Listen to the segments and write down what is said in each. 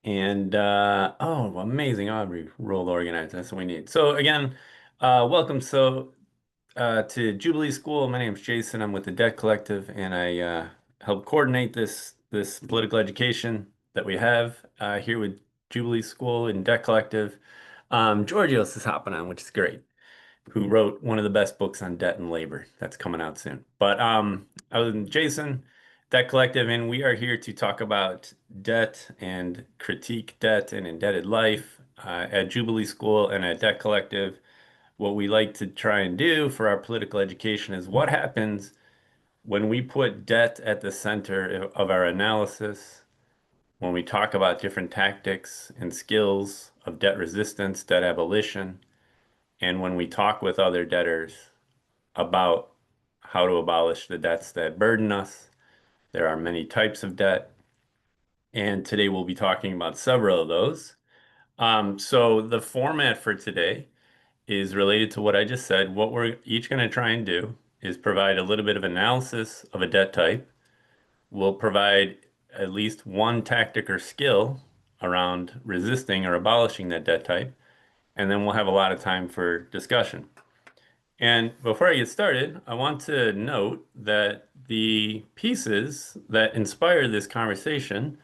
And oh, amazing, Aubrey, role organized. That's what we need. So again, welcome. To Jubilee School. My name is Jason. I'm with the Debt Collective, and I help coordinate this political education that we have here with Jubilee School and Debt Collective. Georgios is hopping on, which is great. Who wrote one of the best books on debt and labor that's coming out soon. But I was Jason, Debt Collective, and we are here to talk about debt and critique debt and indebted life at Jubilee School and at Debt Collective. What we like to try and do for our political education is what happens when we put debt at the center of our analysis, when we talk about different tactics and skills of debt resistance, debt abolition, and when we talk with other debtors about how to abolish the debts that burden us. There are many types of debt, and today we'll be talking about several of those. So the format for today is related to what I just said. What we're each going to try and do is provide a little bit of analysis of a debt type. We'll provide at least one tactic or skill around resisting or abolishing that debt type, and then we'll have a lot of time for discussion. And before I get started, I want to note that the pieces that inspired this conversation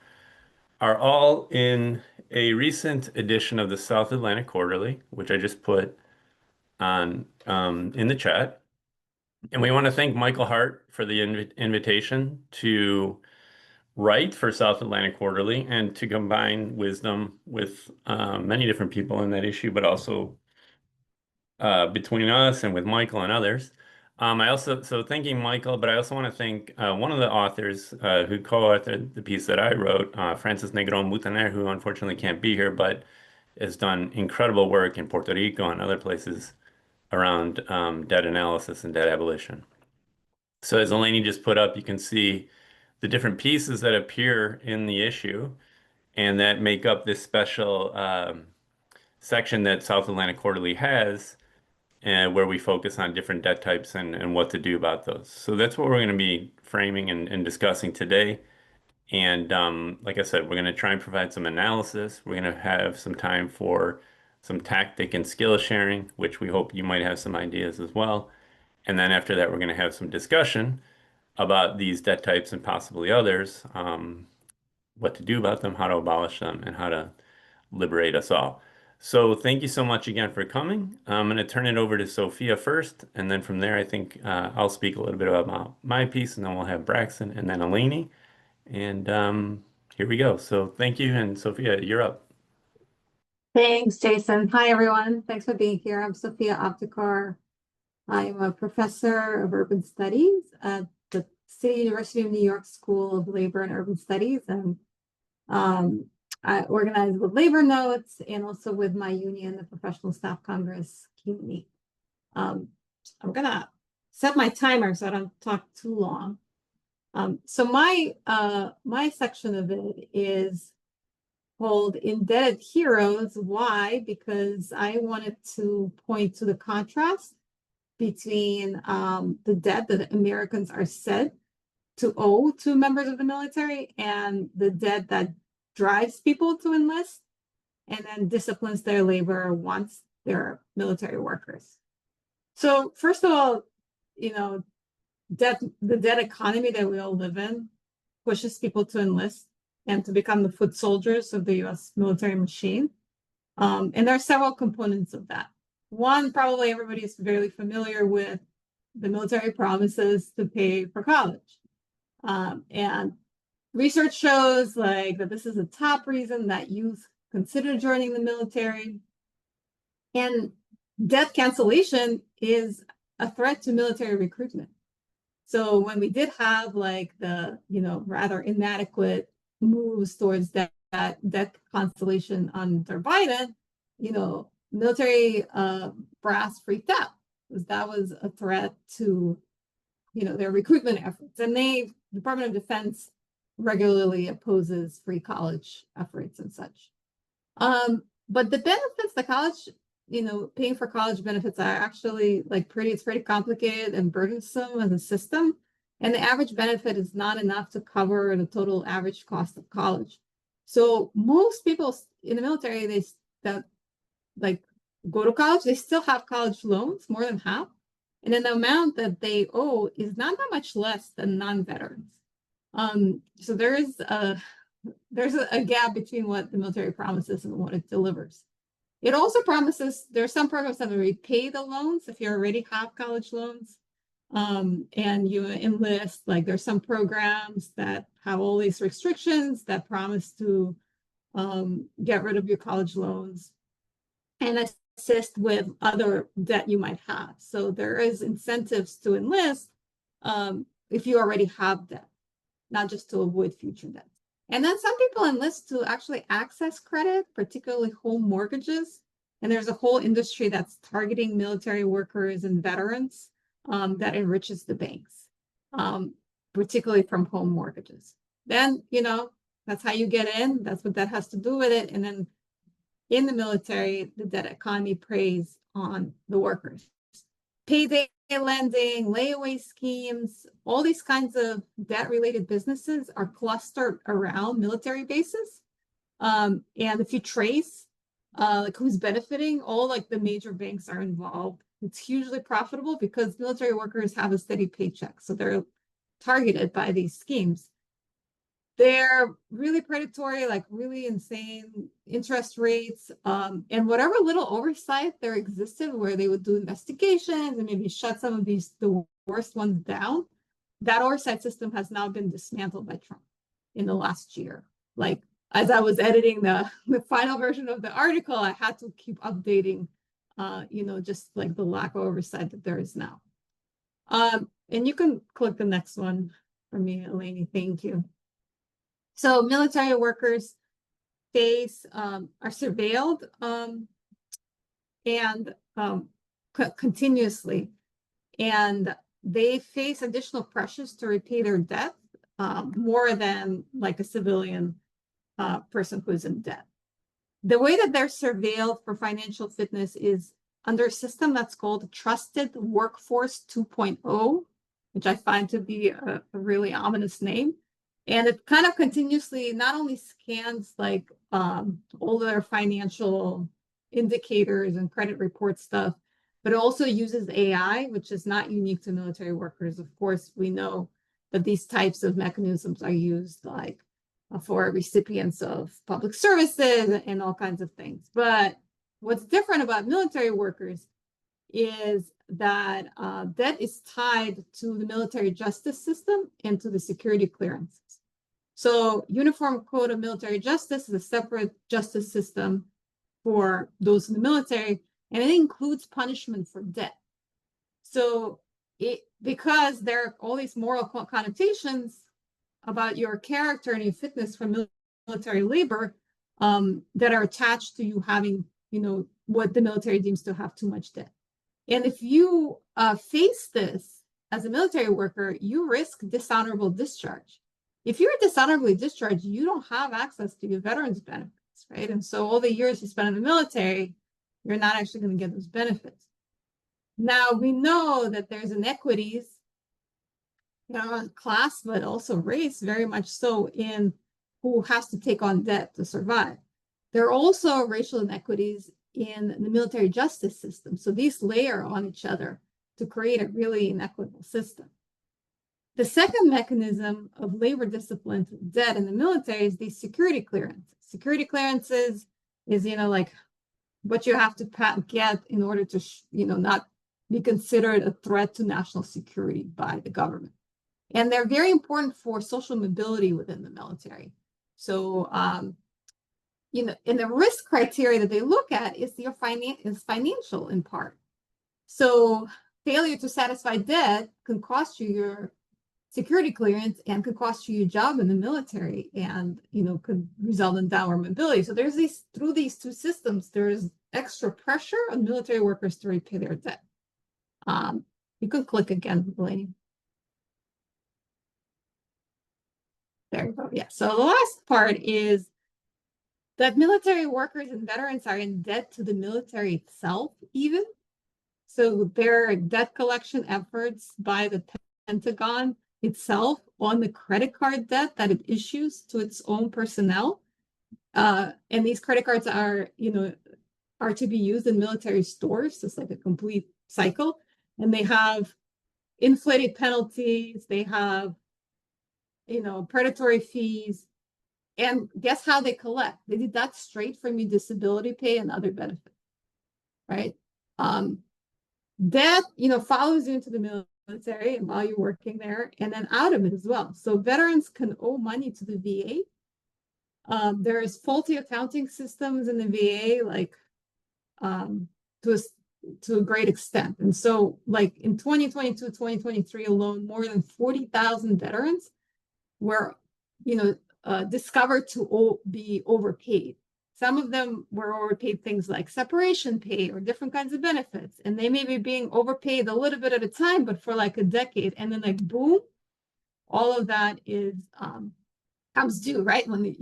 are all in a recent edition of the South Atlantic Quarterly, which I just put on in the chat. And we want to thank Michael Hart for the invitation to write for South Atlantic Quarterly and to combine wisdom with many different people in that issue, but also between us and with Michael and others. So thanking Michael, but I also want to thank one of the authors who co-authored the piece that I wrote, Francis Negron Mutaner, who unfortunately can't be here, but has done incredible work in Puerto Rico and other places around debt analysis and debt abolition. So as Eleni just put up, you can see the different pieces that appear in the issue and that make up this special section that South Atlantic Quarterly has and where we focus on different debt types and what to do about those. So that's what we're going to be framing and discussing today. And like I said, we're going to try and provide some analysis. We're going to have some time for some tactic and skill sharing, which we hope you might have some ideas as well. And then after that, we're going to have some discussion about these debt types and possibly others, what to do about them, how to abolish them, and how to liberate us all. So thank you so much again for coming. I'm going to turn it over to Sofya first, and then from there, I think I'll speak a little bit about my piece, and then we'll have Braxton and then Eleni. And here we go. So thank you, and Sofya, you're up. Thanks, Jason. Hi, everyone. Thanks for being here. I'm Sofya Aptekar. I'm a professor of urban studies at the City University of New York School of Labor and Urban Studies. And I organize with Labor Notes and also with my union, the Professional Staff Congress CUNY. I'm going to set my timer so I don't talk too long. So my section of it is called Indebted Heroes. Why? Because I wanted to point to the contrast between the debt that Americans are said to owe to members of the military and the debt that drives people to enlist and then disciplines their labor once they're military workers. So first of all, the debt economy that we all live in pushes people to enlist and to become the foot soldiers of the U.S. military machine. And there are several components of that. One, probably everybody is very familiar with the military promises to pay for college. And research shows that this is a top reason that youth consider joining the military. And debt cancellation is a threat to military recruitment. So when we did have the rather inadequate moves towards that cancellation under Biden, military brass freaked out because that was a threat to their recruitment efforts. And Department of Defense regularly opposes free college efforts and such. But the benefits, the college, paying for college benefits are actually it's pretty complicated and burdensome as a system. And the average benefit is not enough to cover the total average cost of college. So most people in the military, that like go to college, they still have college loans, more than half. And then the amount that they owe is not that much less than non-veterans. So there's a gap between what the military promises and what it delivers. It also promises there's some programs that repay the loans if you already have college loans. And you enlist, like there's some programs that have all these restrictions that promise to get rid of your college loans and assist with other debt you might have. So there is incentives to enlist if you already have debt, not just to avoid future debt. And then some people enlist to actually access credit, particularly home mortgages. And there's a whole industry that's targeting military workers and veterans that enriches the banks, particularly from home mortgages. Then, that's how you get in. That's what that has to do with it. And then in the military, the debt economy preys on the workers. Payday lending, layaway schemes, all these kinds of debt-related businesses are clustered around military bases. And if you trace like who's benefiting, all like the major banks are involved. It's hugely profitable because military workers have a steady paycheck. So they're targeted by these schemes. They're really predatory, like really insane interest rates, and whatever little oversight there existed where they would do investigations and maybe shut some of the worst ones down, that oversight system has now been dismantled by Trump in the last year. Like, as I was editing the final version of the article, I had to keep updating, just like the lack of oversight that there is now. And you can click the next one for me, Eleni. Thank you. So military workers are surveilled and continuously, and they face additional pressures to repay their debt more than like a civilian person who's in debt. The way that they're surveilled for financial fitness is under a system that's called Trusted Workforce 2.0, which I find to be a really ominous name. And it kind of continuously not only scans like all their financial indicators and credit report stuff, but it also uses AI, which is not unique to military workers. Of course, we know that these types of mechanisms are used like for recipients of public services and all kinds of things. But what's different about military workers is that debt is tied to the military justice system and to the security clearances. So Uniform Code of Military Justice is a separate justice system for those in the military, and it includes punishment for debt. So because there are all these moral connotations about your character and your fitness for military labor that are attached to you having, what the military deems to have too much debt. And if you face this as a military worker, you risk dishonorable discharge. If you're dishonorably discharged, you don't have access to your veterans benefits, right? And so all the years you spend in the military, you're not actually going to get those benefits. Now, we know that there's inequities, class, but also race, very much so, in who has to take on debt to survive. There are also racial inequities in the military justice system. So these layer on each other to create a really inequitable system. The second mechanism of labor discipline to debt in the military is these security clearances. Security clearances is, like what you have to get in order to, not be considered a threat to national security by the government. And they're very important for social mobility within the military. So, and the risk criteria that they look at is financial in part. So failure to satisfy debt can cost you your security clearance and could cost you your job in the military and, could result in downward mobility. So through these two systems, there's extra pressure on military workers to repay their debt. You could click again, Eleni. There you go. Yeah. So the last part is that military workers and veterans are in debt to the military itself, even. So there are debt collection efforts by the Pentagon itself on the credit card debt that it issues to its own personnel. And these credit cards are, are to be used in military stores. So it's like a complete cycle. And they have inflated penalties, they have, predatory fees. And guess how they collect? They deduct straight from your disability pay and other benefits, right? Um, that, follows you into the military and while you're working there and then out of it as well. So veterans can owe money to the VA. There's faulty accounting systems in the VA, like um, to a, to a great extent. And so like in 2022, 2023 alone, more than 40,000 veterans were, discovered to be overpaid. Some of them were overpaid things like separation pay or different kinds of benefits. And they may be being overpaid a little bit at a time, but for like a decade. And then like boom, all of that is comes due, right? When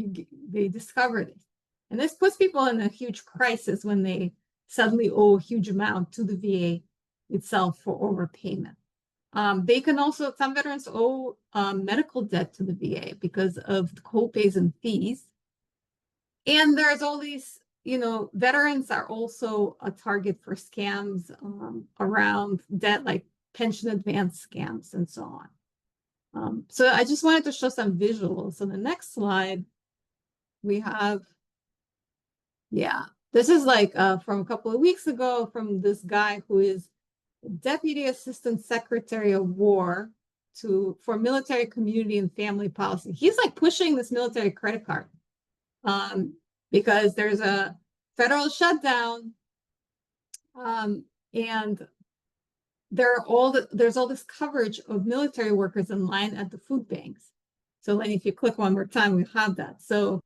they discover this. And this puts people in a huge crisis when they suddenly owe a huge amount to the VA itself for overpayment. They can also, some veterans owe medical debt to the VA because of the co-pays and fees. And there's all these, veterans are also a target for scams around debt, like pension advance scams and so on. So I just wanted to show some visuals. On the next slide, we have, this is like from a couple of weeks ago from this guy who is Deputy Assistant Secretary of War for Military Community and Family Policy. He's like pushing this military credit card because there's a federal shutdown and there's all this coverage of military workers in line at the food banks. So Lenny, if you click one more time, we have that. So,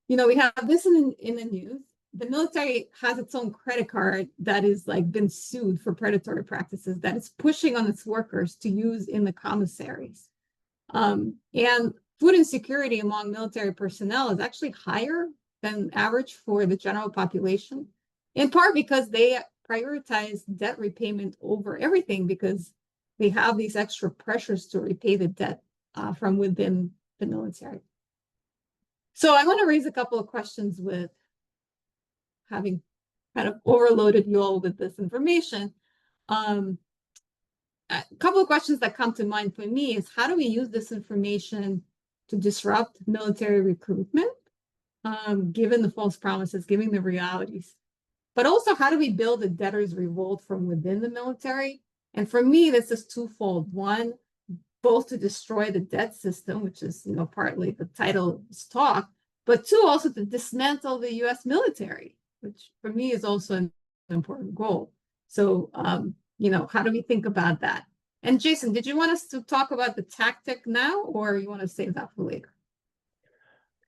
we have this in the news. The military has its own credit card that is like been sued for predatory practices that it's pushing on its workers to use in the commissaries. And food insecurity among military personnel is actually higher than average for the general population, in part because they prioritize debt repayment over everything because they have these extra pressures to repay the debt from within the military. So I want to raise a couple of questions with having kind of overloaded you all with this information. A couple of questions that come to mind for me is how do we use this information to disrupt military recruitment, given the false promises, given the realities? But also, how do we build a debtors revolt from within the military? And for me, this is twofold. One, both to destroy the debt system, which is, partly the title's talk, but two, also to dismantle the US military, which for me is also an important goal. So, how do we think about that? And Jason, did you want us to talk about the tactic now, or you want to save that for later?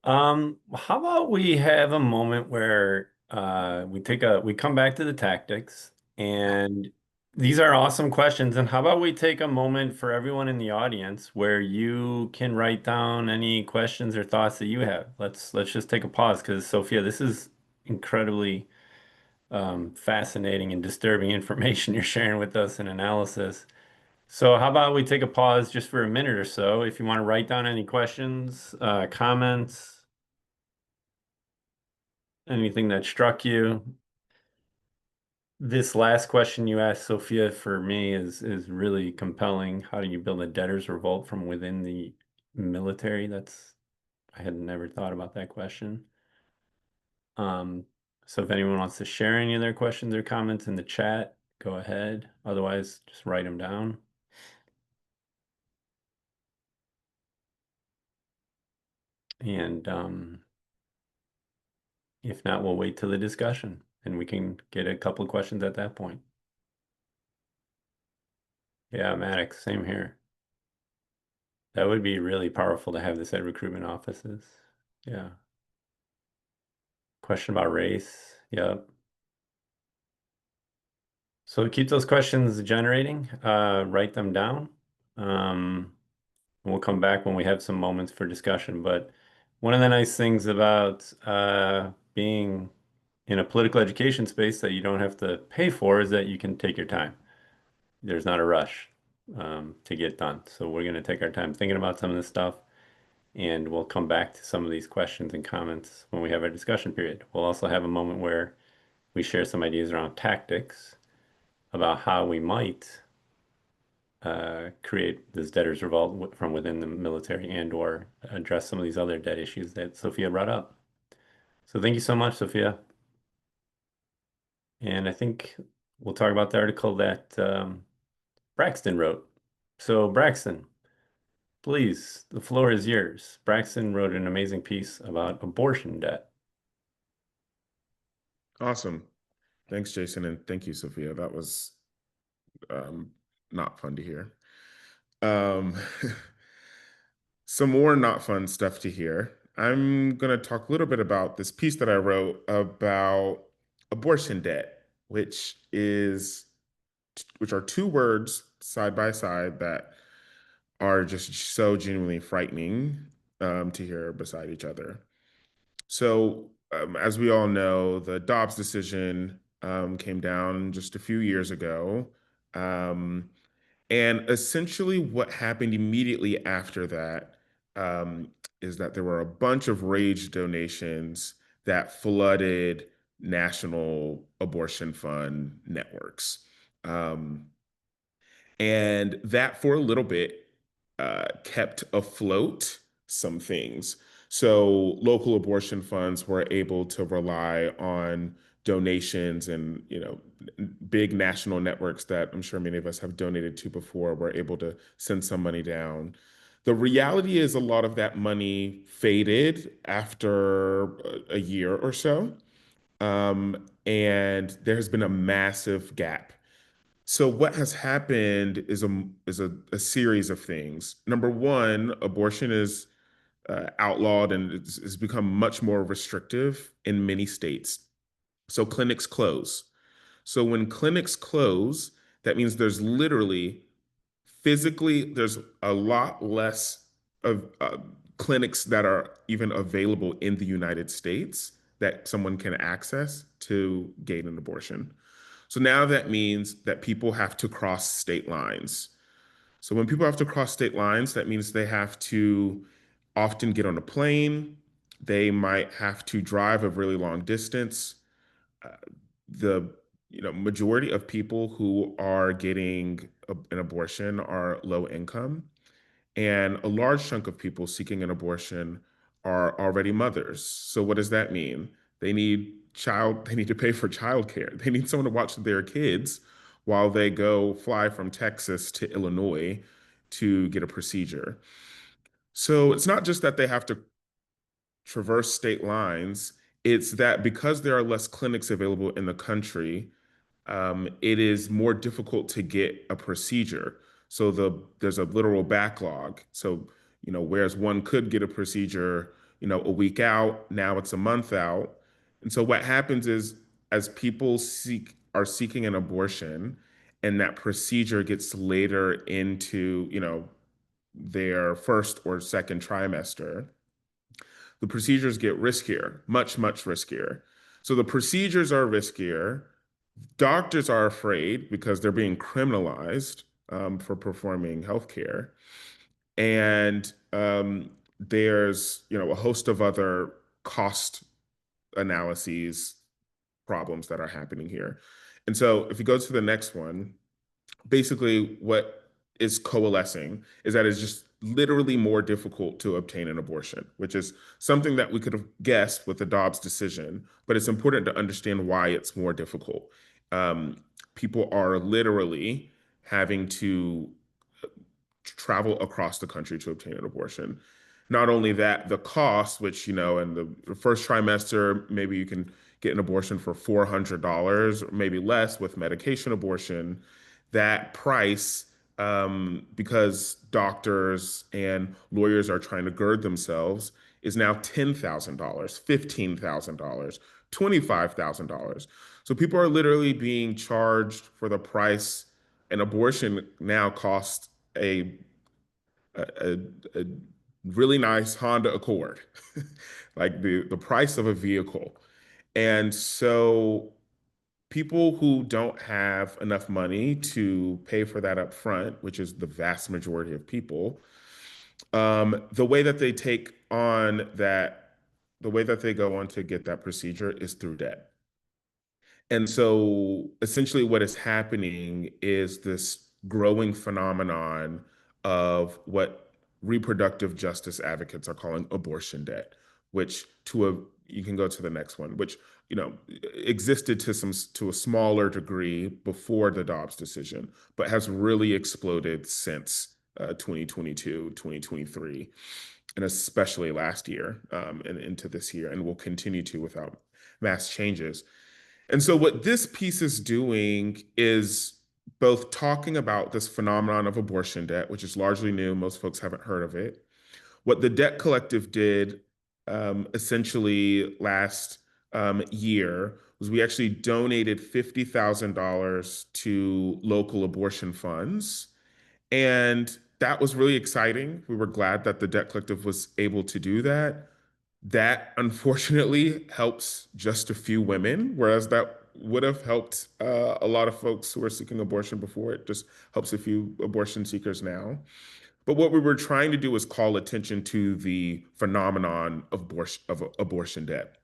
How about we have a moment where we come back to the tactics, and these are awesome questions. And how about we take a moment for everyone in the audience where you can write down any questions or thoughts that you have. Let's just take a pause because Sofya, this is incredibly fascinating and disturbing information you're sharing with us and analysis. So how about we take a pause just for a minute or so if you want to write down any questions, comments, anything that struck you. This last question you asked, Sofya, for me is really compelling. How do you build a debtors revolt from within the military? I had never thought about that question. So if anyone wants to share any of their questions or comments in the chat, go ahead. Otherwise, just write them down. And if not, we'll wait till the discussion and we can get a couple of questions at that point. Yeah, Maddox, same here. That would be really powerful to have this at recruitment offices. Yeah. Question about race. Yep. So keep those questions generating, write them down. We'll come back when we have some moments for discussion. But one of the nice things about being in a political education space that you don't have to pay for is that you can take your time. There's not a rush to get done. So we're going to take our time thinking about some of this stuff. and we'll come back to some of these questions and comments when we have our discussion period. We'll also have a moment where we share some ideas around tactics about how we might create this debtors revolt from within the military and or address some of these other debt issues that Sofya brought up. So thank you so much, Sofya. And I think we'll talk about the article that Braxton wrote. So Braxton, please, the floor is yours. Braxton wrote an amazing piece about abortion debt. Awesome. Thanks, Jason, and thank you, Sofya. That was um, not fun to hear. Um, some more not fun stuff to hear. I'm going to talk a little bit about this piece that I wrote about abortion debt, which are two words side by side that are just so genuinely frightening to hear beside each other. So, as we all know, the Dobbs decision came down just a few years ago. Um, and essentially, what happened immediately after that is that there were a bunch of rage donations that flooded national abortion fund networks. Um, and that for a little bit kept afloat some things. So local abortion funds were able to rely on donations and, big national networks that I'm sure many of us have donated to before were able to send some money down. The reality is a lot of that money faded after a year or so. And there has been a massive gap. So what has happened is a series of things. Number one, abortion is outlawed and it's become much more restrictive in many states. So clinics close. So when clinics close, that means there's a lot less of clinics that are even available in the United States that someone can access to gain an abortion. So now that means that people have to cross state lines. So when people have to cross state lines, that means they have to often get on a plane. They might have to drive a really long distance. Uh, the majority of people who are getting an abortion are low income. And a large chunk of people seeking an abortion are already mothers. So what does that mean? They need to pay for childcare. They need someone to watch their kids while they go fly from Texas to Illinois to get a procedure. So it's not just that they have to traverse state lines, it's that because there are less clinics available in the country, it is more difficult to get a procedure. So there's a literal backlog. So, whereas one could get a procedure, a week out, now it's a month out. And so what happens is as people are seeking an abortion and that procedure gets later into, their first or second trimester, the procedures get riskier, much, much riskier. So the procedures are riskier. Doctors are afraid because they're being criminalized for performing healthcare. And there's, a host of other cost analyses problems that are happening here. And so if you go to the next one, basically what is coalescing is that it's just literally more difficult to obtain an abortion, which is something that we could have guessed with the Dobbs decision, but it's important to understand why it's more difficult. People are literally having to travel across the country to obtain an abortion. Not only that, the cost, which, in the first trimester, maybe you can get an abortion for $400 or maybe less with medication abortion. That price, because doctors and lawyers are trying to gird themselves, is now $10,000, $15,000, $25,000. So people are literally being charged for the price. An abortion now costs a, a really nice Honda Accord, like the price of a vehicle. And so people who don't have enough money to pay for that up front, which is the vast majority of people, The way that they take on that, the way that they go on to get that procedure is through debt. And so essentially what is happening is this growing phenomenon of what reproductive justice advocates are calling abortion debt, which you can go to the next one, which, existed to a smaller degree before the Dobbs decision, but has really exploded since 2022, 2023, and especially last year, and into this year, and will continue to without mass changes. And so, what this piece is doing is both talking about this phenomenon of abortion debt, which is largely new, most folks haven't heard of it. What the Debt Collective did essentially last year was we actually donated $50,000 to local abortion funds. And that was really exciting. We were glad that the Debt Collective was able to do that. That unfortunately helps just a few women, whereas that would have helped a lot of folks who were seeking abortion before. It just helps a few abortion seekers now. But what we were trying to do was call attention to the phenomenon of abortion debt.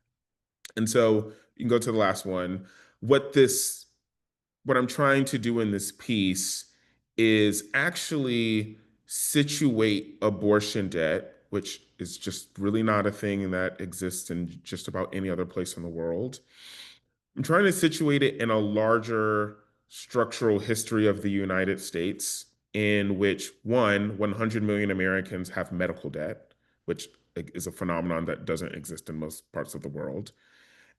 And so you can go to the last one. What this, what I'm trying to do in this piece is actually situate abortion debt, which is just really not a thing that exists in just about any other place in the world. I'm trying to situate it in a larger structural history of the United States, in which 100 million Americans have medical debt, which is a phenomenon that doesn't exist in most parts of the world,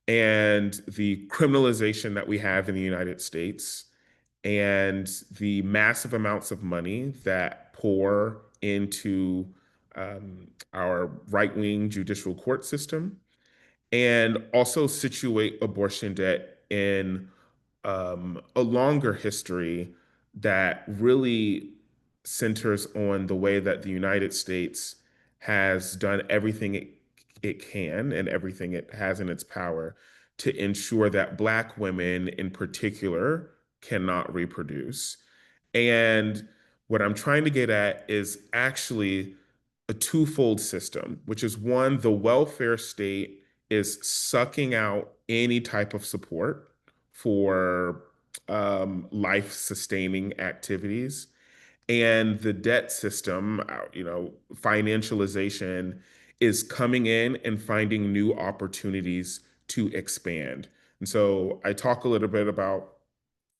and the criminalization that we have in the United States, and the massive amounts of money that pour into our right-wing judicial court system, and also situate abortion debt in a longer history that really centers on the way that the United States has done everything it can and everything it has in its power to ensure that Black women in particular cannot reproduce. And what I'm trying to get at is actually a twofold system, which is one, the welfare state is sucking out any type of support for life sustaining activities. And the debt system, financialization is coming in and finding new opportunities to expand. And so I talk a little bit about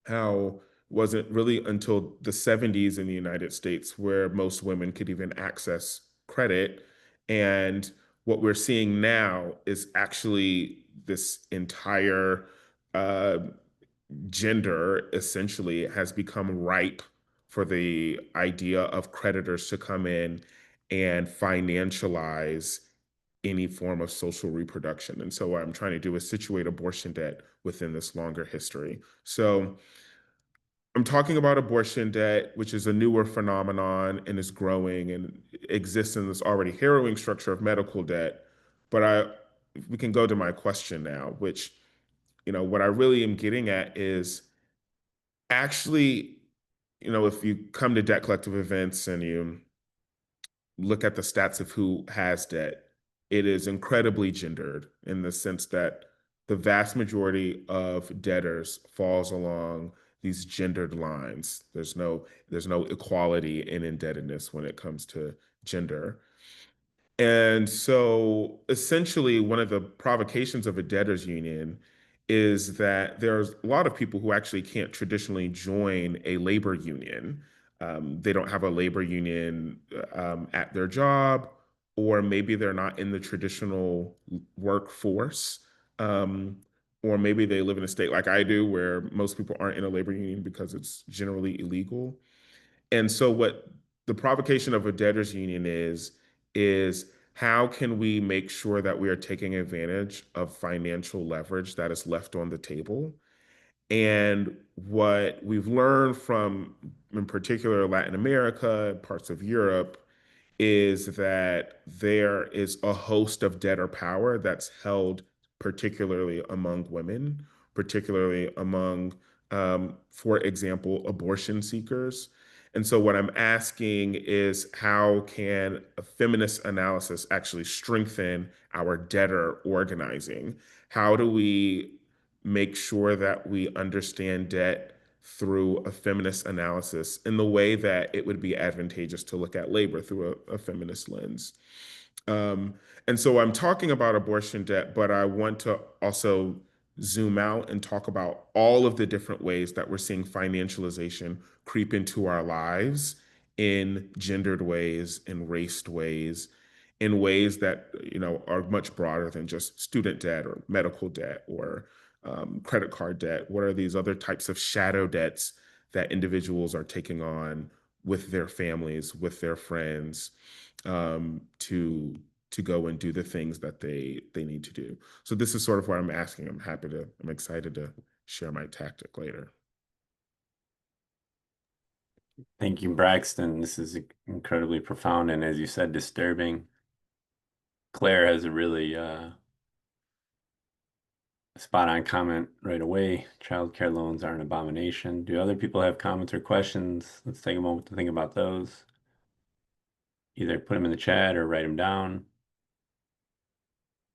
how it wasn't really until the 70s in the United States where most women could even access credit. And what we're seeing now is actually this entire uh, gender essentially has become ripe for the idea of creditors to come in and financialize any form of social reproduction. And so what I'm trying to do is situate abortion debt within this longer history. So I'm talking about abortion debt, which is a newer phenomenon and is growing and exists in this already harrowing structure of medical debt. But we can go to my question now, which, what I really am getting at is actually, if you come to debt collective events and you look at the stats of who has debt, it is incredibly gendered in the sense that the vast majority of debtors falls along these gendered lines. There's no equality in indebtedness when it comes to gender. And so essentially, one of the provocations of a debtors union is that there's a lot of people who actually can't traditionally join a labor union. They don't have a labor union at their job, or maybe they're not in the traditional workforce. Or maybe they live in a state like I do, where most people aren't in a labor union because it's generally illegal. And so what the provocation of a debtors union is how can we make sure that we are taking advantage of financial leverage that is left on the table? And what we've learned from, in particular, Latin America, parts of Europe, is that there is a host of debtor power that's held particularly among women, particularly among, for example, abortion seekers. And so what I'm asking is how can a feminist analysis actually strengthen our debtor organizing? How do we make sure that we understand debt through a feminist analysis in the way that it would be advantageous to look at labor through a feminist lens? Um, and so I'm talking about abortion debt, but I want to also zoom out and talk about all of the different ways that we're seeing financialization creep into our lives in gendered ways, in raced ways, in ways that are much broader than just student debt or medical debt or credit card debt. What are these other types of shadow debts that individuals are taking on with their families, with their friends, to go and do the things that they need to do. So this is sort of what I'm asking. I'm excited to share my tactic later. Thank you, Braxton. This is incredibly profound and, as you said, disturbing. Claire has a really spot on comment right away. Childcare loans are an abomination. Do other people have comments or questions? Let's take a moment to think about those. Either put them in the chat or write them down.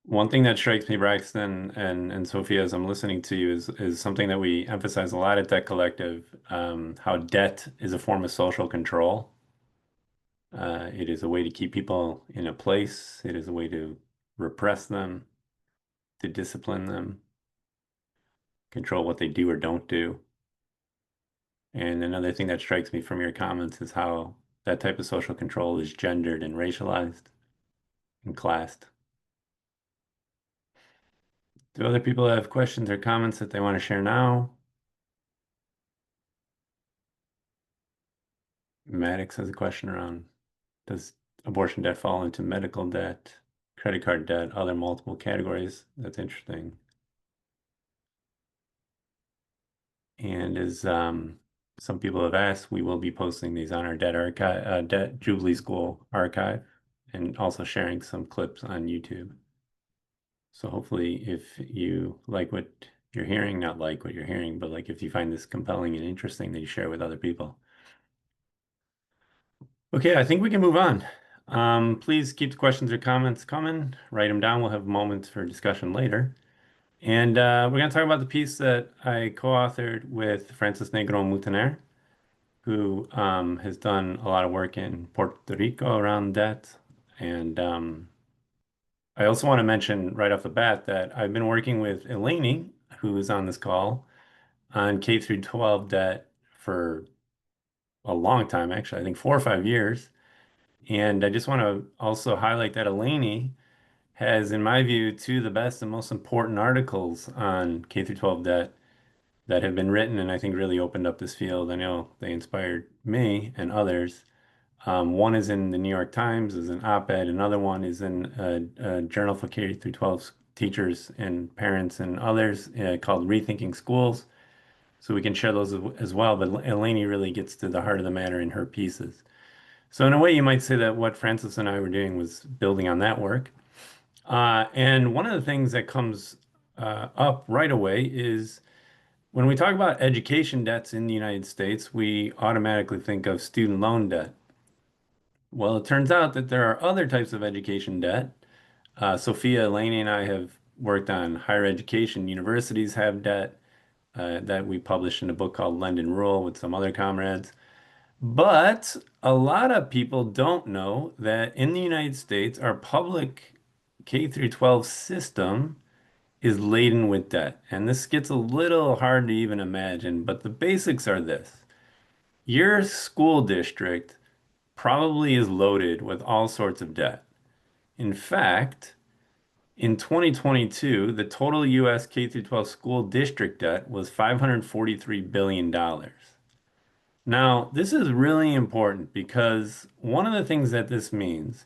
One thing that strikes me, Braxton and Sofya, as I'm listening to you, is something that we emphasize a lot at Debt Collective, how debt is a form of social control. It is a way to keep people in a place. It is a way to repress them, to discipline them, control what they do or don't do. And another thing that strikes me from your comments is how that type of social control is gendered and racialized and classed. Do other people have questions or comments that they want to share now? Maddox has a question around, does abortion debt fall into medical debt, credit card debt, other multiple categories? That's interesting. And as some people have asked, we will be posting these on our debt archive, debt Jubilee School archive, and also sharing some clips on YouTube. So hopefully, if you like what you're hearing, not like what you're hearing, but like if you find this compelling and interesting, that you share with other people. Okay, I think we can move on. Please keep the questions or comments coming. Write them down. We'll have moments for discussion later. And we're going to talk about the piece that I co-authored with Francis Negron Moutoner, who has done a lot of work in Puerto Rico around debt. And I also want to mention right off the bat that I've been working with Eleni, who is on this call, on K through 12 debt for a long time, actually, I think 4 or 5 years. And I just want to also highlight that Eleni has, in my view, two of the best and most important articles on K through 12 debt that have been written and I think really opened up this field. I know they inspired me and others. One is in the New York Times as an op-ed. Another one is in a journal for K through 12 teachers and parents and others called Rethinking Schools. So we can share those as well. But Eleni really gets to the heart of the matter in her pieces. So in a way, you might say that what Francis and I were doing was building on that work. And one of the things that comes up right away is when we talk about education debts in the United States, we automatically think of student loan debt. Well, it turns out that there are other types of education debt. Sofya, Eleni, and I have worked on higher education. Universities have debt that we published in a book called Lend and Rule with some other comrades. But a lot of people don't know that in the United States, our public K through 12 system is laden with debt. And this gets a little hard to even imagine, but the basics are this. Your school district probably is loaded with all sorts of debt. In fact, in 2022, the total US K through 12 school district debt was $543 billion. Now, this is really important because one of the things that this means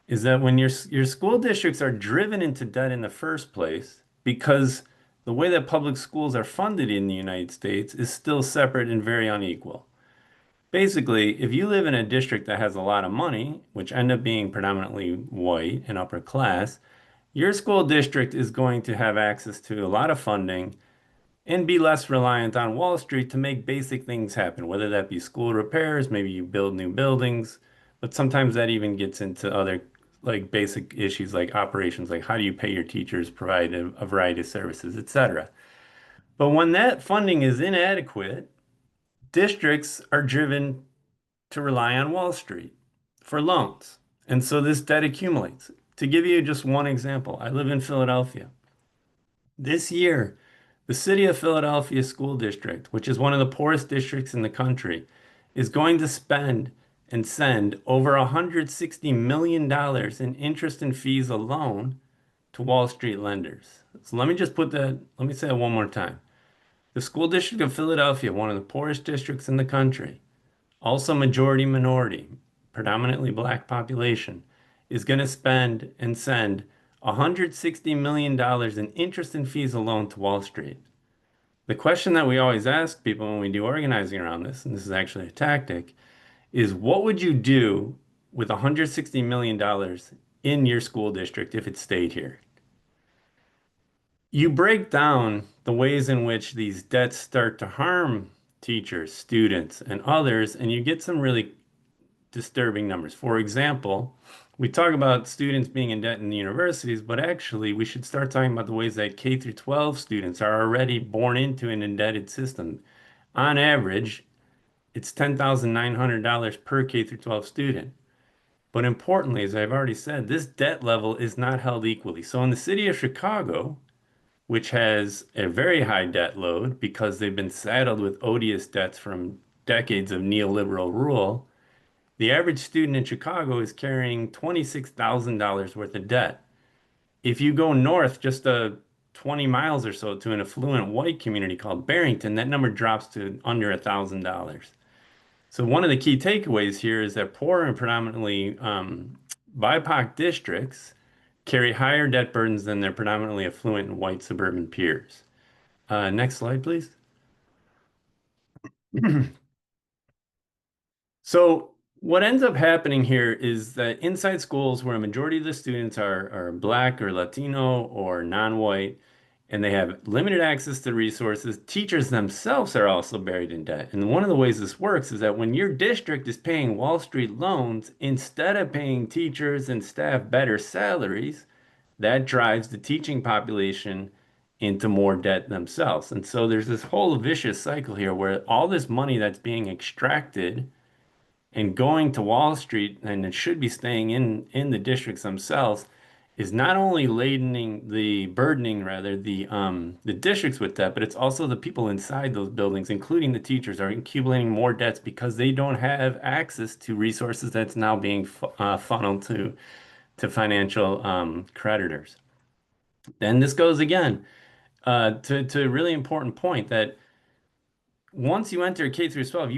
is that when your school districts are driven into debt in the first place, because the way that public schools are funded in the United States is still separate and very unequal. Basically, if you live in a district that has a lot of money, which end up being predominantly white and upper class, your school district is going to have access to a lot of funding and be less reliant on Wall Street to make basic things happen, whether that be school repairs, maybe you build new buildings, but sometimes that even gets into other like basic issues like operations, like how do you pay your teachers, provide a variety of services, etc. But when that funding is inadequate, districts are driven to rely on Wall Street for loans. And so this debt accumulates. To give you just one example, I live in Philadelphia. This year, the City of Philadelphia School District, which is one of the poorest districts in the country, is going to spend and send over $160 million in interest and fees alone to Wall Street lenders. So let me say that one more time. The School District of Philadelphia, one of the poorest districts in the country, also majority minority, predominantly black population, is going to spend and send $160 million in interest and fees alone to Wall Street. The question that we always ask people when we do organizing around this, and this is actually a tactic, is what would you do with $160 million in your school district if it stayed here? You break down the ways in which these debts start to harm teachers, students, and others, and you get some really disturbing numbers. For example, we talk about students being in debt in the universities, but actually we should start talking about the ways that K through 12 students are already born into an indebted system. On average, it's $10,900 per K through 12 student. But importantly, as I've already said, this debt level is not held equally. So in the city of Chicago, which has a very high debt load because they've been saddled with odious debts from decades of neoliberal rule, the average student in Chicago is carrying $26,000 worth of debt. If you go north just 20 miles or so to an affluent white community called Barrington, that number drops to under $1,000. So one of the key takeaways here is that poor and predominantly BIPOC districts carry higher debt burdens than their predominantly affluent and white suburban peers. Next slide, please. So what ends up happening here is that inside schools where a majority of the students are Black or Latino or non-white, and they have limited access to resources, teachers themselves are also buried in debt. And one of the ways this works is that when your district is paying Wall Street loans, instead of paying teachers and staff better salaries, that drives the teaching population into more debt themselves. And so there's this whole vicious cycle here where all this money that's being extracted and going to Wall Street, and it should be staying in the districts themselves, is not only burdening rather the districts with debt, but it's also the people inside those buildings, including the teachers, are accumulating more debts because they don't have access to resources that's now being funneled to financial creditors. And this goes again to a really important point that once you enter a K through 12,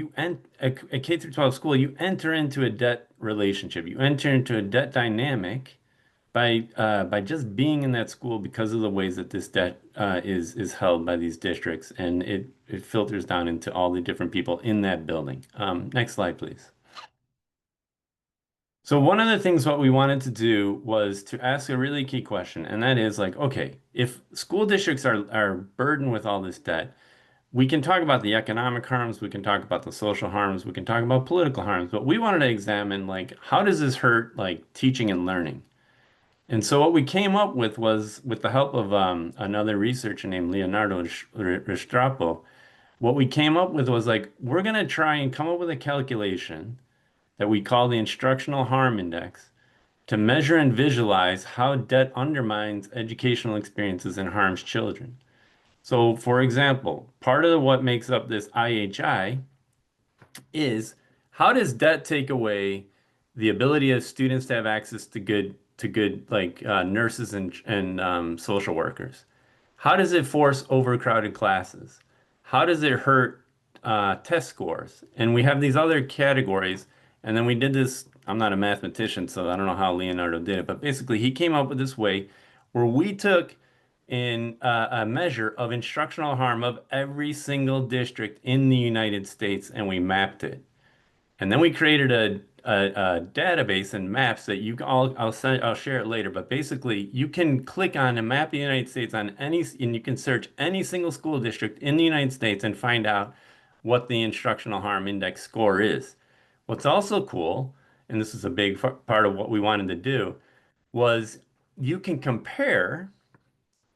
a K through 12 school, you enter into a debt relationship. You enter into a debt dynamic by just being in that school because of the ways that this debt is held by these districts, and it filters down into all the different people in that building. Next slide, please. So one of the things what we wanted to do was to ask a really key question, and that is like, okay, if school districts are burdened with all this debt, we can talk about the economic harms, we can talk about the social harms, we can talk about political harms, but we wanted to examine like how does this hurt like teaching and learning? And so what we came up with was with the help of another researcher named Leonardo Restrepo, what we came up with was like we're going to try and come up with a calculation that we call the instructional harm index to measure and visualize how debt undermines educational experiences and harms children. So, for example, part of what makes up this IHI is how does debt take away the ability of students to have access to good like nurses and social workers? How does it force overcrowded classes? How does it hurt test scores? And we have these other categories. And then we did this. I'm not a mathematician, so I don't know how Leonardo did it, but basically he came up with this way where we took in a measure of instructional harm of every single district in the United States and we mapped it. And then we created a database and maps that you I'll share it later, but basically you can click on a map of the United States on any and you can search any single school district in the United States and find out what the instructional harm index score is. What's also cool, and this is a big part of what we wanted to do, was you can compare,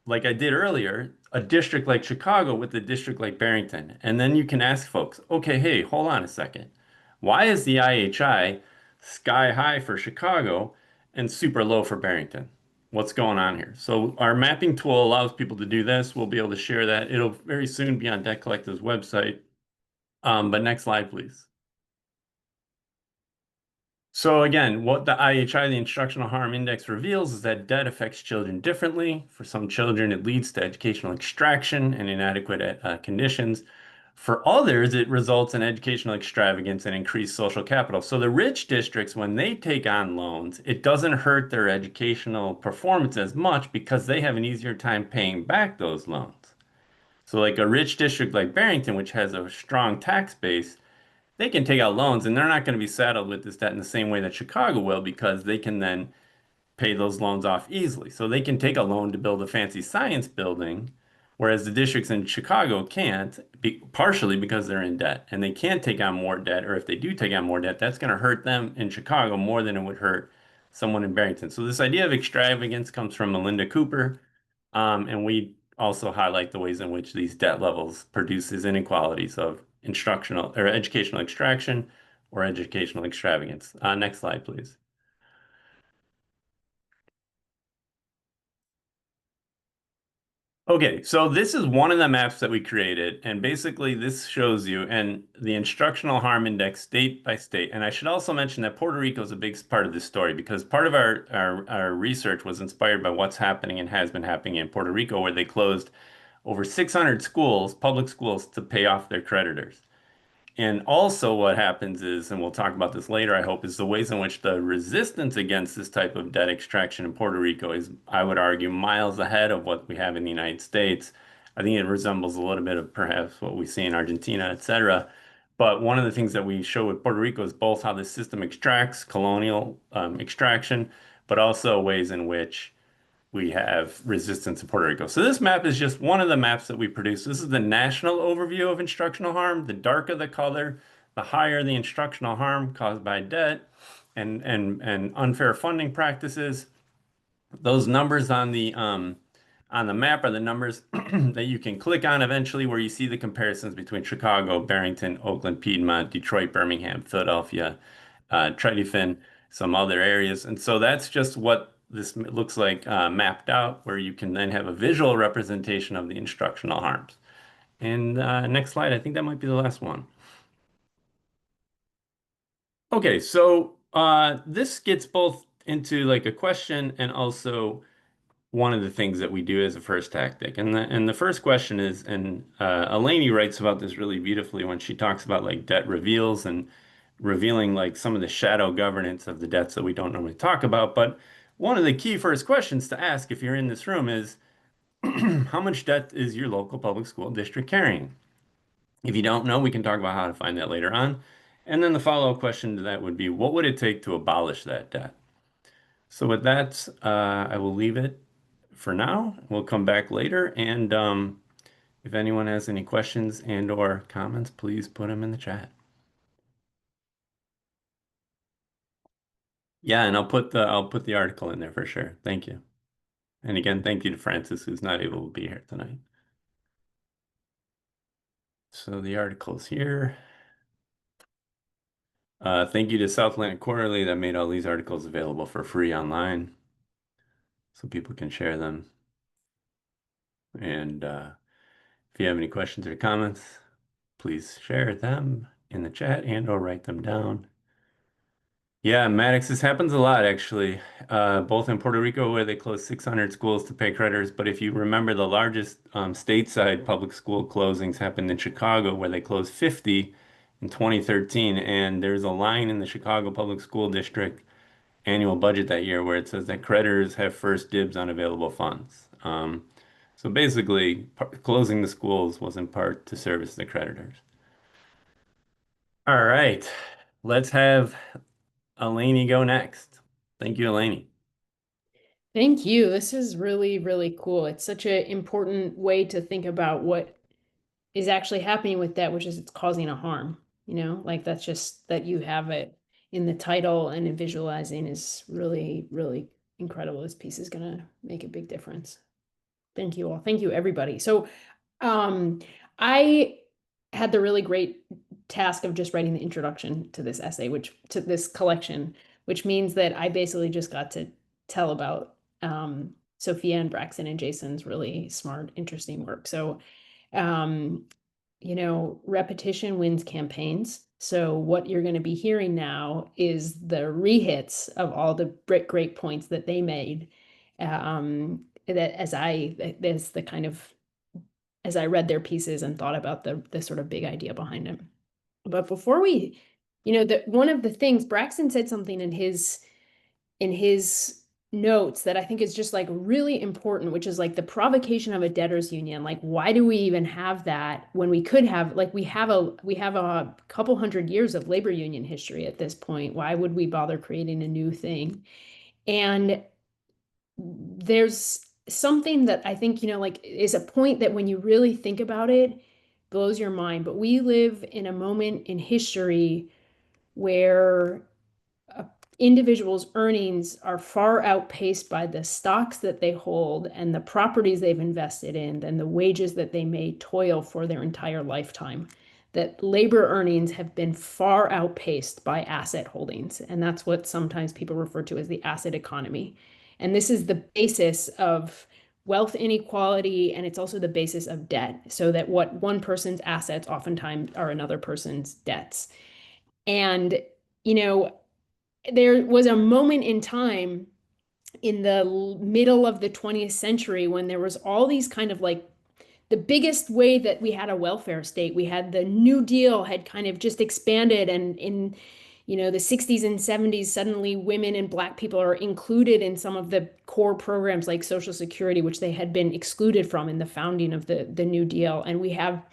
like I did earlier, a district like Chicago with a district like Barrington. And then you can ask folks, okay, hey, hold on a second. Why is the IHI sky high for Chicago and super low for Barrington? What's going on here? So our mapping tool allows people to do this. We'll be able to share that. It'll very soon be on Debt Collective's website. But next slide, please. So again, what the IHI, the Instructional Harm Index, reveals is that debt affects children differently. For some children, it leads to educational extraction and inadequate conditions. For others, it results in educational extravagance and increased social capital. So the rich districts, when they take on loans, it doesn't hurt their educational performance as much because they have an easier time paying back those loans. So like a rich district like Barrington, which has a strong tax base, they can take out loans and they're not going to be saddled with this debt in the same way that Chicago will because they can then pay those loans off easily. So they can take a loan to build a fancy science building, whereas the districts in Chicago can't, partially because they're in debt and they can't take on more debt. Or if they do take on more debt, that's going to hurt them in Chicago more than it would hurt someone in Barrington. So this idea of extravagance comes from Melinda Cooper. And we also highlight the ways in which these debt levels produces inequalities of instructional or educational extraction or educational extravagance. Next slide, please. Okay, so this is one of the maps that we created, and basically this shows you and the instructional harm index state by state. And I should also mention that Puerto Rico is a big part of this story because part of our research was inspired by what's happening and has been happening in Puerto Rico, where they closed over 600 schools, public schools, to pay off their creditors. And also what happens is, and we'll talk about this later, I hope, is the ways in which the resistance against this type of debt extraction in Puerto Rico is, I would argue, miles ahead of what we have in the United States. I think it resembles a little bit of perhaps what we see in Argentina, etc. But one of the things that we show with Puerto Rico is both how the system extracts colonial extraction, but also ways in which we have resistance in Puerto Rico. So this map is just one of the maps that we produce. This is the national overview of instructional harm. The darker the color, the higher the instructional harm caused by debt and unfair funding practices. Those numbers on the map are the numbers that you can click on eventually where you see the comparisons between Chicago, Barrington, Oakland, Piedmont, Detroit, Birmingham, Philadelphia, Tredyffin, some other areas. And so that's just what this looks like mapped out, where you can then have a visual representation of the instructional harms. And next slide, I think that might be the last one. Okay, so this gets both into like a question and also one of the things that we do as a first tactic. And the first question is, and Eleni writes about this really beautifully when she talks about like debt reveals and revealing like some of the shadow governance of the debts that we don't normally talk about. But one of the key first questions to ask if you're in this room is, how much debt is your local public school district carrying? If you don't know, we can talk about how to find that later on. And then the follow-up question to that would be, what would it take to abolish that debt? So with that, I will leave it for now. We'll come back later. And if anyone has any questions and or comments, please put them in the chat. Yeah, and I'll put the article in there for sure. Thank you. And again, thank you to Francis, who's not able to be here tonight. So the article's here. Thank you to South Atlantic Quarterly that made all these articles available for free online so people can share them. And if you have any questions or comments, please share them in the chat and or write them down. Yeah, Maddox, this happens a lot actually, both in Puerto Rico where they closed 600 schools to pay creditors. But if you remember, the largest stateside public school closings happened in Chicago where they closed 50 in 2013. And there's a line in the Chicago Public School District annual budget that year where it says that creditors have first dibs on available funds. So basically, closing the schools was in part to service the creditors. All right, let's have Eleni go next. Thank you, Eleni. Thank you. This is really, really cool. It's such an important way to think about what is actually happening with debt, which is it's causing a harm. Like that's just that you have it in the title and in visualizing is really, really incredible. This piece is going to make a big difference. Thank you all. Thank you, everybody. So, I had the really great task of just writing the introduction to this essay, to this collection, which means that I basically just got to tell about Sofya and Braxton and Jason's really smart, interesting work. So, um, repetition wins campaigns. So what you're going to be hearing now is the rehits of all the great points that they made. That as I read their pieces and thought about the sort of big idea behind them. But before one of the things Braxton said something in his notes that I think is just like really important, which is like the provocation of a debtors union. Like, why do we even have that when we could have, like, we have a couple hundred years of labor union history at this point. Why would we bother creating a new thing? And there's something that I think, like is a point that when you really think about it, blows your mind. But we live in a moment in history where individuals' earnings are far outpaced by the stocks that they hold and the properties they've invested in and the wages that they may toil for their entire lifetime. That labor earnings have been far outpaced by asset holdings. And that's what sometimes people refer to as the asset economy. And this is the basis of wealth inequality, and it's also the basis of debt, so that what one person's assets oftentimes are another person's debts. And, there was a moment in time in the middle of the 20th century when there was all these kind of like the biggest way that we had a welfare state. We had the New Deal had kind of just expanded, and in the 60s and 70s, suddenly women and Black people are included in some of the core programs like Social Security, which they had been excluded from in the founding of the New Deal. And we have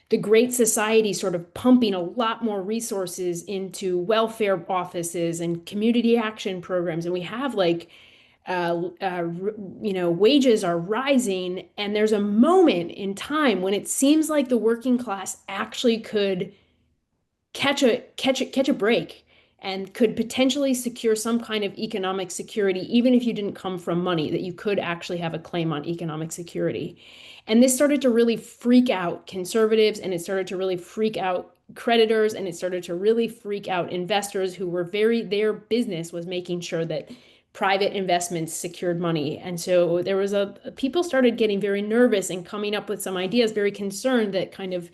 the Great Society sort of pumping a lot more resources into welfare offices and community action programs. And we have like, wages are rising. And there's a moment in time when it seems like the working class actually could catch a break and could potentially secure some kind of economic security, even if you didn't come from money, that you could actually have a claim on economic security. And this started to really freak out conservatives, and it started to really freak out creditors, and it started to really freak out investors who were their business was making sure that private investments secured money. And so there was people started getting very nervous and coming up with some ideas, very concerned that kind of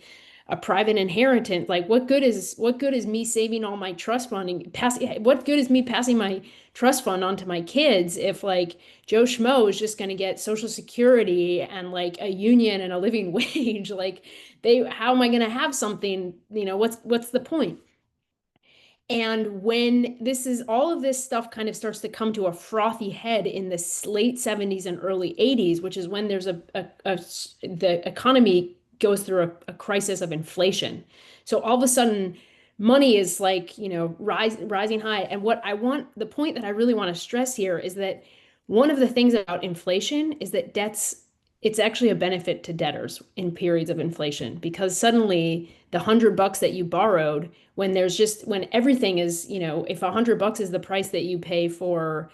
a private inheritance, like what good is me saving all my trust funding, what good is me passing my trust fund on to my kids if like Joe Schmo is just going to get Social Security and like a union and a living wage? Like how am I going to have something, what's the point? And when all of this stuff kind of starts to come to a frothy head in the late 70s and early 80s, which is when there's the economy goes through a crisis of inflation. So all of a sudden, money is like, rising high. And the point that I really want to stress here is that one of the things about inflation is that it's actually a benefit to debtors in periods of inflation, because suddenly the $100 that you borrowed, when everything is, if $100 is the price that you pay for,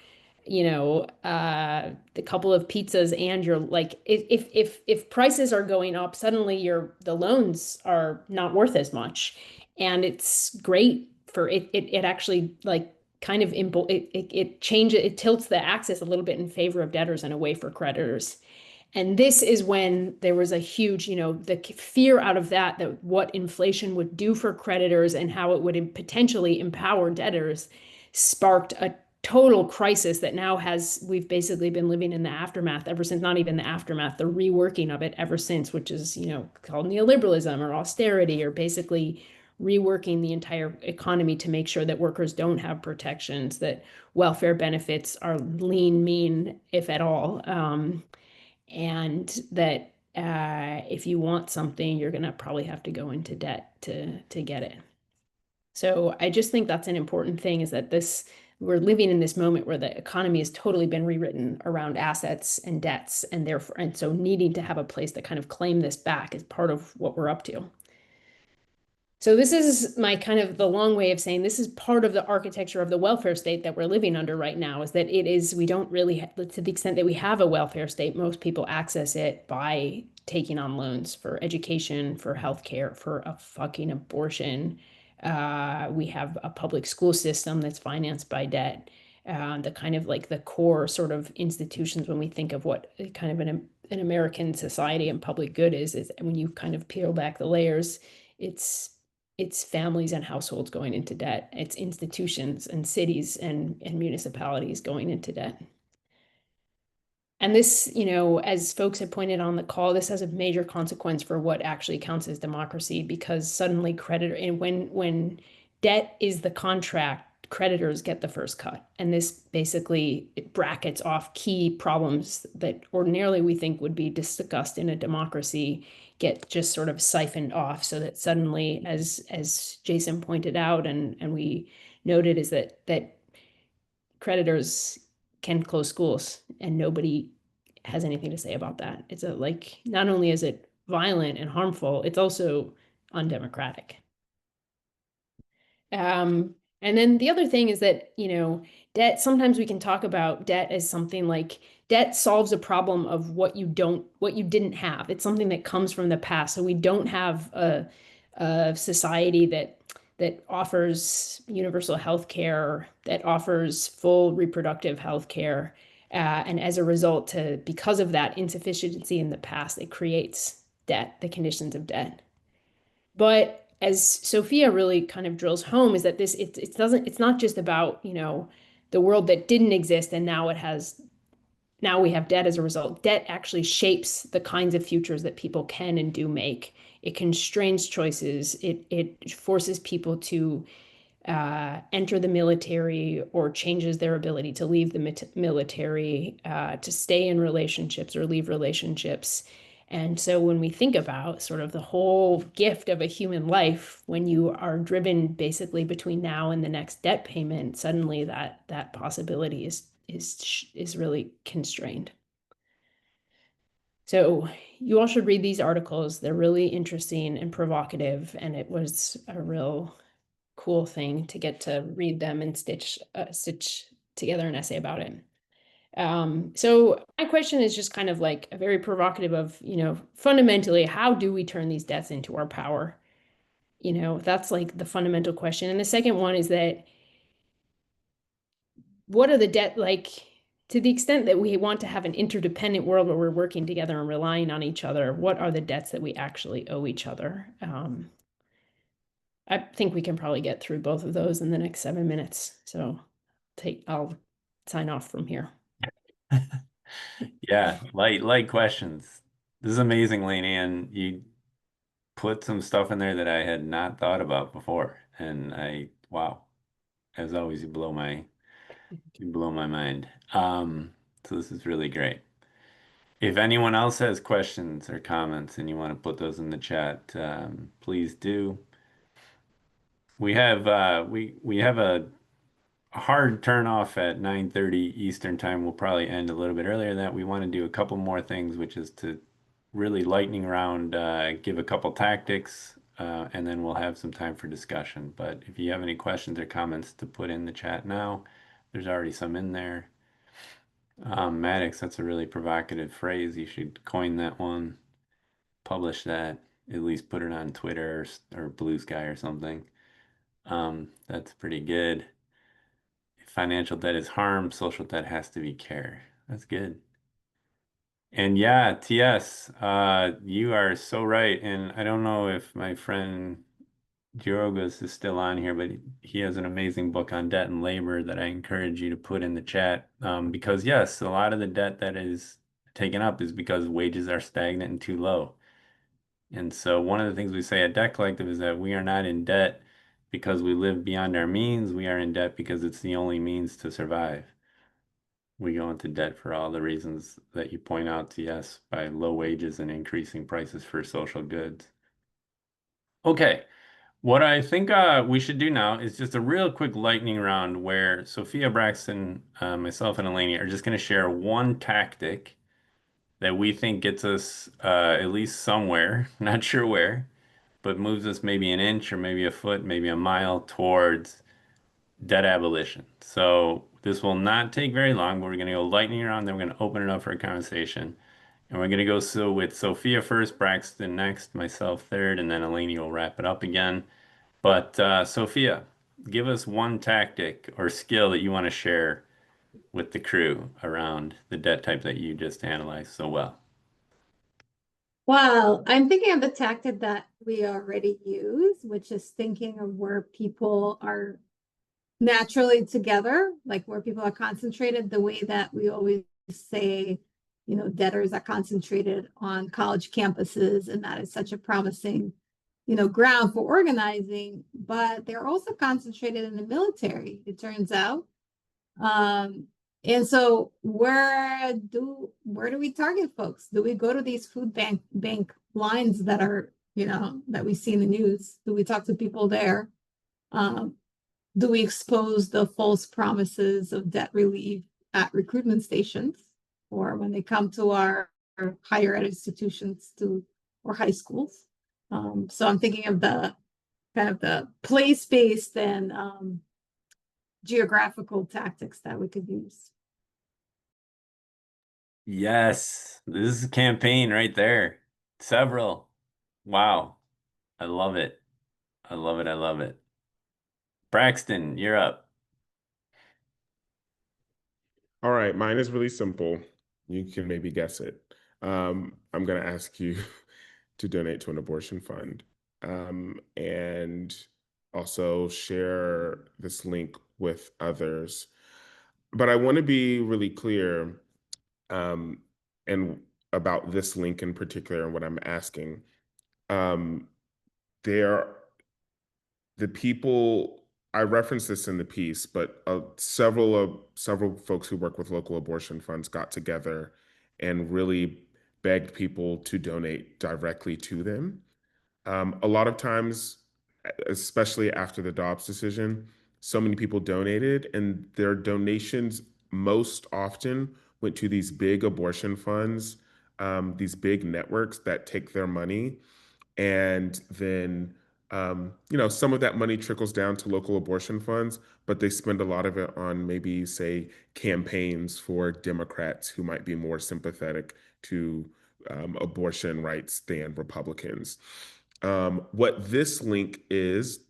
the couple of pizzas, and you're like, if prices are going up, suddenly the loans are not worth as much. And it's great for it. It actually like kind of it tilts the axis a little bit in favor of debtors and away for creditors. And this is when there was a huge, the fear out of that what inflation would do for creditors and how it would potentially empower debtors sparked a total crisis that we've basically been living in the aftermath ever since, not even the aftermath, the reworking of it ever since, which is, called neoliberalism or austerity, or basically reworking the entire economy to make sure that workers don't have protections, that welfare benefits are lean, mean, if at all. And that if you want something, you're going to probably have to go into debt to get it. So I just think that's an important thing, is that we're living in this moment where the economy has totally been rewritten around assets and debts, and therefore, and so needing to have a place to kind of claim this back is part of what we're up to. So this is my kind of the long way of saying this is part of the architecture of the welfare state that we're living under right now, is that we don't really, to the extent that we have a welfare state, most people access it by taking on loans for education, for healthcare, for a fucking abortion. We have a public school system that's financed by debt. The kind of like the core sort of institutions when we think of what kind of an American society and public good is when you kind of peel back the layers, it's families and households going into debt. It's institutions and cities and municipalities going into debt. And this, as folks have pointed on the call, this has a major consequence for what actually counts as democracy, because suddenly and when debt is the contract, creditors get the first cut. And this basically brackets off key problems that ordinarily we think would be discussed in a democracy, get just sort of siphoned off, so that suddenly, as Jason pointed out and we noted, is that creditors can close schools and nobody has anything to say about that. It's not only is it violent and harmful, it's also undemocratic. And then the other thing is that, debt, sometimes we can talk about debt as something like debt solves a problem of what you didn't have. It's something that comes from the past. So we don't have a society that offers universal health care, that offers full reproductive health care. And as a result, because of that insufficiency in the past, it creates debt, the conditions of debt. But as Sofya really kind of drills home, is that it's not just about, the world that didn't exist and now we have debt as a result. Debt actually shapes the kinds of futures that people can and do make. It constrains choices. It forces people to enter the military, or changes their ability to leave the military, to stay in relationships or leave relationships. And so when we think about sort of the whole gift of a human life, when you are driven basically between now and the next debt payment, suddenly that possibility is really constrained. So you all should read these articles. They're really interesting and provocative, and it was a real cool thing to get to read them and stitch together an essay about it. So my question is just kind of like a very provocative of, fundamentally, how do we turn these debts into our power? That's like the fundamental question. And the second one is that what are the debt, like, to the extent that we want to have an interdependent world where we're working together and relying on each other, what are the debts that we actually owe each other? I think we can probably get through both of those in the next 7 minutes. So I'll sign off from here. Yeah, light questions. This is amazing, Lainey, and you put some stuff in there that I had not thought about before. And wow, as always, you blow my mind. So this is really great. If anyone else has questions or comments and you want to put those in the chat, please do. We have a hard turn off at 9:30 Eastern time. We'll probably end a little bit earlier than that. We want to do a couple more things, which is to really lightning round, give a couple tactics, and then we'll have some time for discussion. But if you have any questions or comments to put in the chat now, there's already some in there. Maddox, that's a really provocative phrase. You should coin that one, publish that, at least put it on Twitter or Blue Sky or something. That's pretty good. If financial debt is harm, social debt has to be care. That's good. And yeah, TS, you are so right. And I don't know if my friend Giorgos is still on here, but he has an amazing book on debt and labor that I encourage you to put in the chat. Because yes, a lot of the debt that is taken up is because wages are stagnant and too low. And so one of the things we say at Debt Collective is that we are not in debt because we live beyond our means. We are in debt because it's the only means to survive. We go into debt for all the reasons that you point out, yes, by low wages and increasing prices for social goods. Okay, What I think we should do now is just a real quick lightning round where Sofya, Braxton, myself, and Eleni are just going to share one tactic that we think gets us at least somewhere, not sure where, but moves us maybe an inch or maybe a foot, maybe a mile towards debt abolition. So this will not take very long, but we're going to go lightning round, then we're going to open it up for a conversation. And we're going to go so with Sofya first, Braxton next, myself third, and then Eleni will wrap it up again. But Sofya, give us one tactic or skill that you want to share with the crew around the debt type that you just analyzed so well. Well, I'm thinking of the tactic that we already use, which is thinking of where people are naturally together, like where people are concentrated, the way that we always say, debtors are concentrated on college campuses, and that is such a promising, ground for organizing, but they're also concentrated in the military, it turns out. And so where do we target folks? Do we go to these food bank lines that are, that we see in the news? Do we talk to people there? Do we expose the false promises of debt relief at recruitment stations or when they come to our higher ed institutions or high schools? So I'm thinking of the kind of the place-based and geographical tactics that we could use. Yes, this is a campaign right there. Several. Wow. I love it. I love it. I love it. Braxton, you're up. All right, mine is really simple. You can maybe guess it. I'm going to ask you to donate to an abortion fund, and also share this link with others. But I want to be really clear, um, and about this link in particular and what I'm asking. Um, there, the people I referenced this in the piece, but several folks who work with local abortion funds got together and really begged people to donate directly to them. A lot of times, especially after the Dobbs decision, so many people donated, and their donations most often went to these big abortion funds, these big networks that take their money and then some of that money trickles down to local abortion funds, but they spend a lot of it on maybe, say, campaigns for Democrats who might be more sympathetic to abortion rights than Republicans. What this link is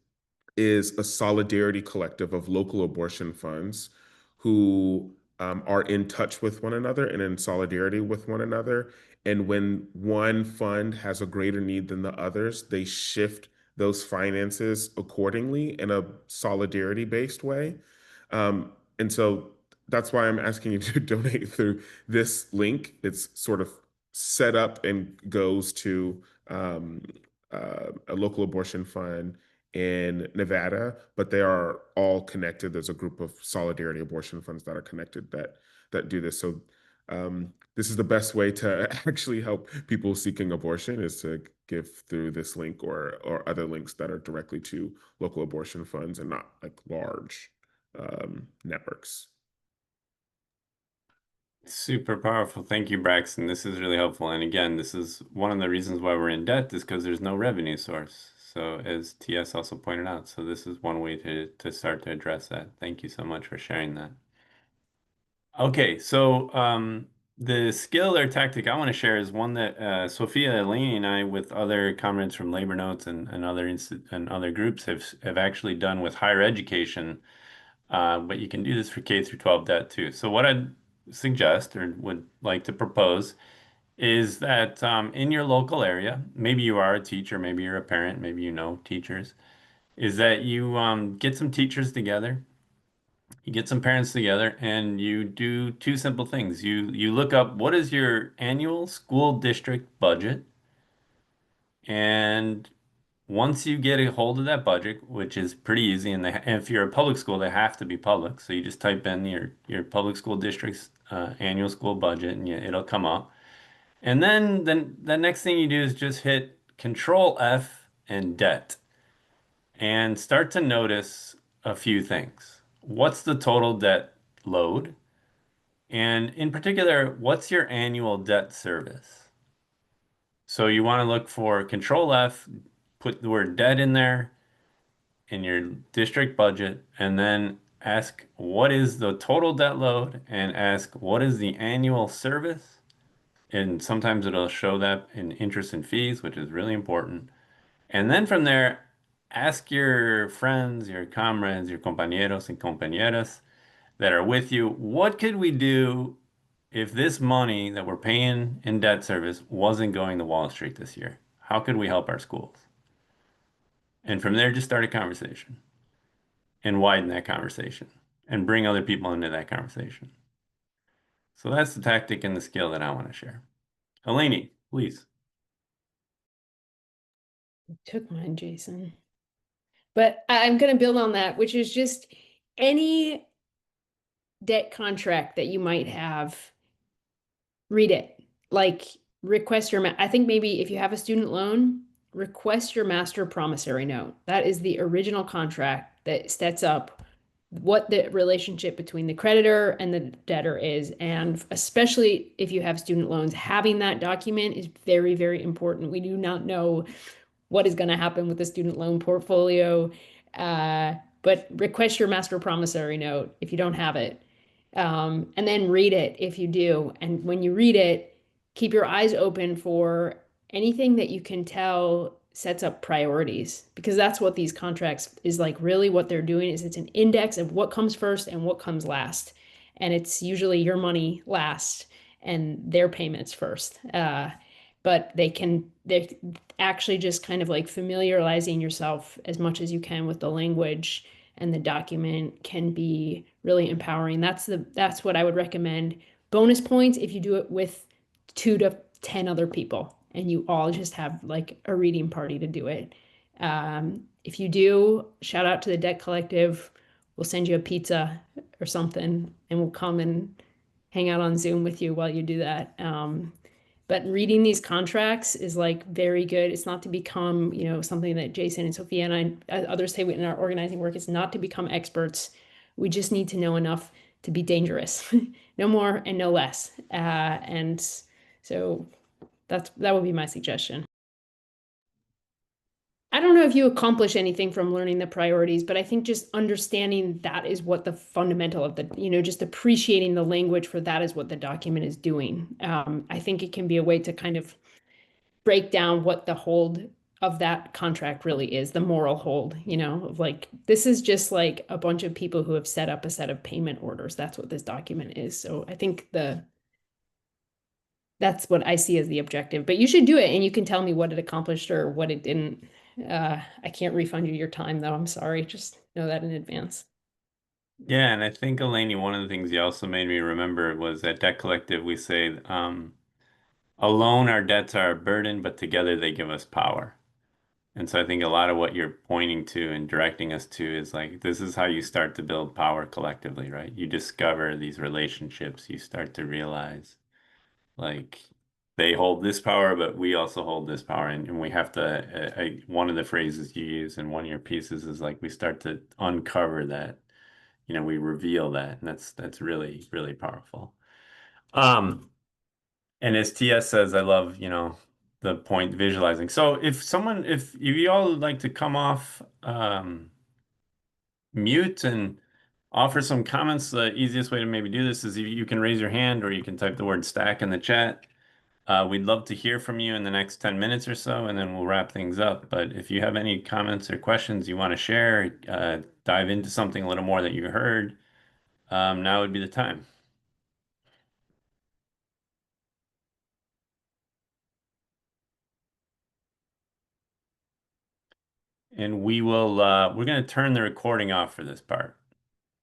a solidarity collective of local abortion funds who are in touch with one another and in solidarity with one another. And when one fund has a greater need than the others, they shift those finances accordingly in a solidarity based way. And so that's why I'm asking you to donate through this link. It's sort of set up and goes to a local abortion fund in Nevada, but they are all connected. There's a group of solidarity abortion funds that are connected that do this. So this is the best way to actually help people seeking abortion is to give through this link or other links that are directly to local abortion funds and not like large networks. Super powerful. Thank you, Braxton. This is really helpful. And again, this is one of the reasons why we're in debt is because there's no revenue source. So as TS also pointed out, so this is one way to start to address that. Thank you so much for sharing that. Okay, so the skill or tactic I want to share is one that Sofya, Eleni, and I, with other comments from Labor Notes and other groups, have actually done with higher education. But you can do this for K through 12 debt too. So what I'd suggest or would like to propose is that in your local area, maybe you are a teacher, maybe you're a parent, maybe you know teachers, is that you get some teachers together, you get some parents together, and you do two simple things. You look up what is your annual school district budget, and once you get a hold of that budget, which is pretty easy, and if you're a public school, they have to be public. So you just type in your public school district's annual school budget, and it'll come up. And then the next thing you do is just hit Control F and debt. and start to notice a few things. What's the total debt load? And in particular, what's your annual debt service? So you want to look for Control F, put the word debt in there in your district budget, and then ask what is the total debt load and ask what is the annual service. And sometimes it'll show that in interest and fees, which is really important. And then from there, ask your friends, your comrades, your compañeros and compañeras that are with you, what could we do if this money that we're paying in debt service wasn't going to Wall Street this year? How could we help our schools? And from there, just start a conversation and widen that conversation and bring other people into that conversation. So that's the tactic and the skill that I want to share. Eleni, please. Took mine, Jason. But I'm going to build on that, which is just any debt contract that you might have, read it. Like request your, I think maybe if you have a student loan, request your master promissory note. That is the original contract that sets up what the relationship between the creditor and the debtor is. And especially if you have student loans, having that document is very, very important. We do not know what is going to happen with the student loan portfolio. But request your master promissory note if you don't have it. And then read it if you do. And when you read it, keep your eyes open for anything that you can tell sets up priorities, because that's what these contracts is like. Really what they're doing is it's an index of what comes first and what comes last. And it's usually your money last and their payments first. But they're actually just kind of like familiarizing yourself as much as you can with the language and the document can be really empowering. That's what I would recommend. Bonus points if you do it with 2 to 10 other people and you all just have like a reading party to do it. If you do, shout out to the Debt Collective. We'll send you a pizza or something and we'll come and hang out on Zoom with you while you do that. But reading these contracts is like very good. It's not to become, something that Jason and Sofya and I, others say in our organizing work, it's not to become experts. We just need to know enough to be dangerous, no more and no less. And so that would be my suggestion. I don't know if you accomplish anything from learning the priorities, but I think just understanding that is what the fundamental of the, just appreciating the language for that is what the document is doing. I think it can be a way to kind of break down what the hold of that contract really is, the moral hold, of like, this is just like a bunch of people who have set up a set of payment orders. That's what this document is. So I think that's what I see as the objective, but you should do it and you can tell me what it accomplished or what it didn't. I can't refund you your time though. I'm sorry. Just know that in advance. Yeah, and I think Eleni, one of the things you also made me remember was at Debt Collective, we say, alone our debts are a burden, but together they give us power. And so I think a lot of what you're pointing to and directing us to is like, this is how you start to build power collectively, right? You discover these relationships, you start to realize like they hold this power, but we also hold this power. And we have to, one of the phrases you use in one of your pieces is like, we start to uncover that, we reveal that. And that's really, really powerful. And as TS says, I love, the point visualizing. So if you all would like to come off mute and offer some comments, the easiest way to maybe do this is you can raise your hand or you can type the word stack in the chat. We'd love to hear from you in the next 10 minutes or so, and then we'll wrap things up. But if you have any comments or questions you want to share, dive into something a little more that you heard, now would be the time. And we're going to turn the recording off for this part.